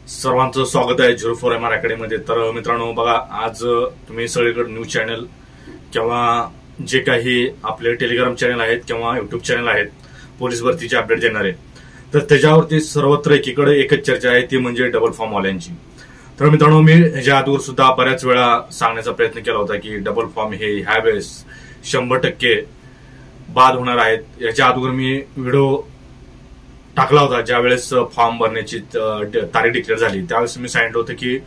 सर्वांचं स्वागत आहे 04MR अकॅडमीमध्ये। तर मित्रांनो बघा, आज तुम्ही सगळीकडे न्यूज चॅनल किंवा जे काही आपले टेलिग्राम चॅनल आहेत किंवा युट्यूब चॅनल आहेत पोलीस भरतीचे अपडेट देणारे, तर त्याच्यावरती सर्वत्र एकीकडे एकच चर्चा आहे, ती म्हणजे डबल फॉर्म वाल्यांची। तर मित्रांनो, मी ह्याच्या आधीवर सुद्धा बऱ्याच वेळा सांगण्याचा प्रयत्न केला होता की डबल फॉर्म हे ह्या वेळेस 100% बाद होणार आहेत। याच्या अगोदर मी व्हिडिओ टाकला होता ज्या वेळेस फॉर्म भरण्याची तारीख डिक्लेअर झाली, त्यावेळेस मी सांगितलं होतं की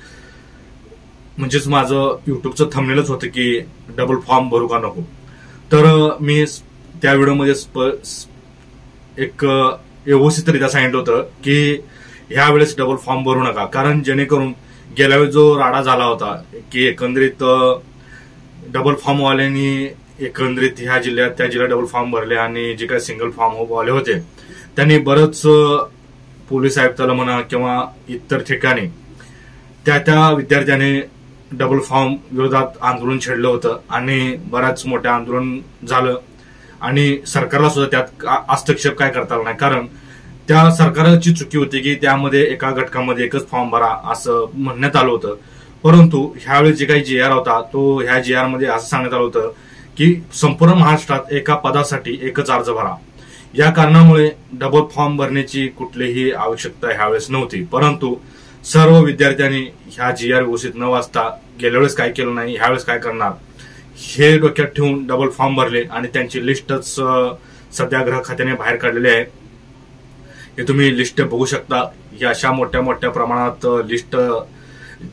म्हणजेच माझं युट्यूबचं थंबनेलच होतं की डबल फॉर्म भरू का नको। तर मी त्या व्हिडिओमध्ये एक व्यवस्थितरित्या सांगितलं होतं की ह्या वेळेस डबल फॉर्म भरू नका, कारण जेणेकरून गेल्या वेळेस जो राडा झाला होता की एकंदरीत डबल फॉर्म वाल्यांनी एकंदरीत ह्या जिल्ह्यात त्या जिल्ह्यात डबल फॉर्म भरले आणि जे काही सिंगल फॉर्म वाले होते त्यांनी बरंच पोलीस आयुक्ताला म्हणा किंवा इतर ठिकाणी त्या विद्यार्थ्याने डबल फॉर्म विरोधात आंदोलन छेडलं होतं आणि बऱ्याच मोठं आंदोलन झालं आणि सरकारला सुद्धा त्यात हस्तक्षेप काय करता आला नाही, कारण त्या सरकारची चुकी होती की त्यामध्ये एका घटकामध्ये एकच फॉर्म भरा असं म्हणण्यात आलं होतं। परंतु ह्यावेळी जे काही GR होता तो ह्या GR मध्ये असं सांगण्यात आलं होतं की संपूर्ण महाराष्ट्रात एका पदासाठी एकच अर्ज भरा। या कारणामुळे डबल फॉर्म भरण्याची कुठलीही आवश्यकता ह्यावेळेस नव्हती, परंतु सर्व विद्यार्थ्यांनी ह्या GR व्यवस्थित न वाचता गेल्या वेळेस काय केलं नाही, ह्यावेळेस काय करणार हे डोक्यात ठेवून डबल फॉर्म भरले आणि त्यांची लिस्टच सध्या गृह खात्याने बाहेर काढलेली आहे। हे तुम्ही लिस्ट बघू शकता, ही अशा मोठ्या मोठ्या प्रमाणात लिस्ट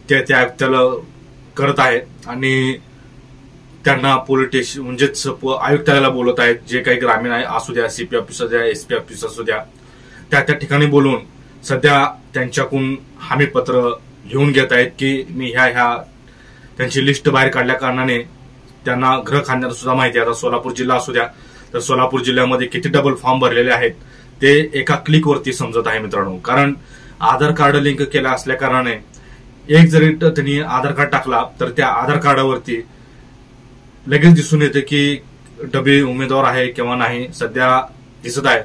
त्या आयुक्ताला करत आहे आणि त्यांना पोलीस स्टेशन म्हणजेच आयुक्तालयाला बोलत आहेत, जे काही ग्रामीण आहे असू द्या, CP ऑफिस असू द्या, SP ऑफिस असू द्या, त्या ठिकाणी बोलून सध्या त्यांच्याकडून हमीपत्र लिहून घेत आहेत की मी ह्या त्यांची लिस्ट बाहेर काढल्या कारणाने त्यांना गृह खात्याला सुद्धा माहिती आहे। आता सोलापूर जिल्हा असू द्या, तर सोलापूर जिल्ह्यामध्ये किती डबल फॉर्म भरलेले आहेत ते एका क्लिकवरती समजत आहे मित्रांनो, कारण आधार कार्ड लिंक केला असल्या कारणाने एक जरी त्यांनी आधार कार्ड टाकला तर त्या आधार कार्डावरती लगेच दिसून येते की डबे उमेदवार आहे किंवा नाही, सध्या दिसत आहे।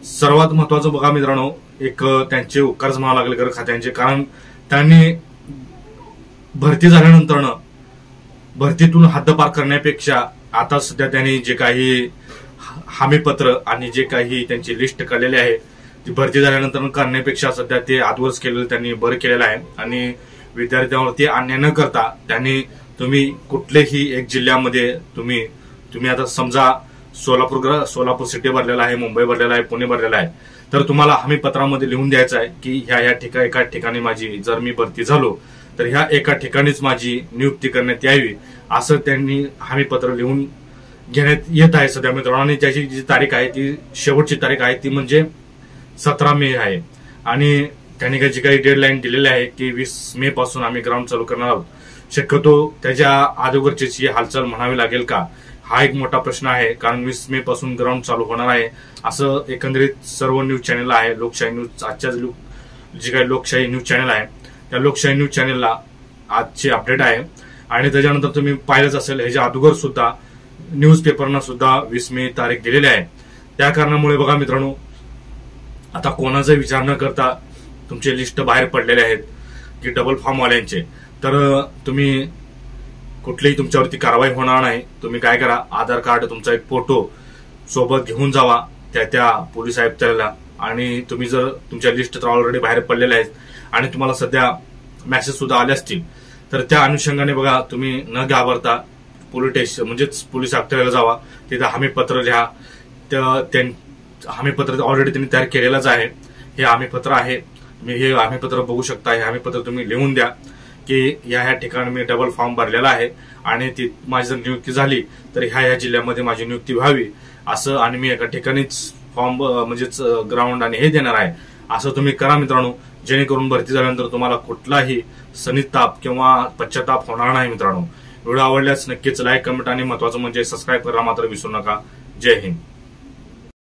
सर्वात महत्वाचं बघा मित्रांनो, एक त्यांचे उपकारच म्हणावं लागले गृह खात्यांचे, कारण त्यांनी भरती झाल्यानंतर भरतीतून हद्दपार करण्यापेक्षा आता सध्या त्यांनी जे काही हमीपत्र आणि जे काही त्यांची लिस्ट काढलेली आहे ती भरती झाल्यानंतर करण्यापेक्षा सध्या ते आजवरच केलेलं त्यांनी बरं केलेलं आहे आणि विद्यार्थ्यांवरती अन्याय न करता त्यांनी तुम्ही कुठल्याही एक जिल्ह्यामध्ये तुम्ही आता समजा सोलापूर सिटी भरलेला आहे, मुंबई भरलेला आहे, पुणे भरलेला आहे, तर तुम्हाला हमीपत्रामध्ये लिहून द्यायचं आहे की ह्या एका ठिकाणी माझी जर मी भरती झालो तर ह्या एका ठिकाणीच माझी नियुक्ती करण्यात यावी, असं त्यांनी हमीपत्र लिहून घेण्यात येत आहे सध्या मित्रांनो। आणि त्याची जी तारीख आहे ती शेवटची तारीख आहे ती म्हणजे 17 मे आहे आणि त्यांनी जी काही डेडलाईन दिलेली आहे की 20 मे पासून आम्ही ग्राउंड चालू करणार आहोत। शक्यतो त्याच्या अगोदरची हालचाल म्हणावी लागेल का, हा एक मोठा प्रश्न आहे, कारण 20 मे पासून ग्राउंड चालू होणार आहे असं एकंदरीत सर्व न्यूज चॅनल आहे। लोकशाही न्यूज आजच्या जे काही लोकशाही न्यूज चॅनल आहे त्या लोकशाही न्यूज चॅनलला आजची अपडेट आहे आणि त्याच्यानंतर तुम्ही पाहिलंच असेल ह्याच्या अगोदर सुद्धा न्यूज पेपरना सुद्धा 20 मे तारीख दिलेली आहे। त्या कारणामुळे बघा मित्रांनो, आता कोणाचा विचार न करता तुमचे लिस्ट बाहेर पडलेले आहेत की डबल फॉर्म वाल्यांचे, तर तुम्ही कुठलीही तुमच्यावरती कारवाई होणार नाही। तुम्ही काय करा, आधार कार्ड तुमचा एक फोटो सोबत घेऊन जावा त्या पोलीस आयुक्तालयाला आणि तुम्ही जर तुमच्या लिस्ट तर ऑलरेडी बाहेर पडलेल्या आहेत आणि तुम्हाला सध्या मेसेज सुद्धा आले असतील तर त्या अनुषंगाने बघा तुम्ही न घाबरता पोलीस स्टेशन म्हणजेच पोलीस आयुक्तालयाला जावा, तिथे हमीपत्र लिहा। हमीपत्र ऑलरेडी त्यांनी तयार केलेलंच आहे, हे हमीपत्र आहे, मी हे हमीपत्र बघू शकता। हे हमीपत्र तुम्ही लिहून द्या की ह्या ठिकाणी मी डबल फॉर्म भरलेला आहे आणि ती माझी जर नियुक्ती झाली तर ह्या जिल्ह्यामध्ये माझी नियुक्ती व्हावी असं, आणि मी एका ठिकाणीच फॉर्म म्हणजेच ग्राउंड आणि हे देणार आहे असं तुम्ही करा मित्रांनो, जेणेकरून भरती झाल्यानंतर तुम्हाला कुठलाही सनिताप किंवा पश्चाताप होणार नाही मित्रांनो। व्हिडिओ आवडल्यास नक्कीच लाईक, कमेंट आणि महत्वाचं म्हणजे सबस्क्राईब करा मात्र विसरू नका। जय हिंद।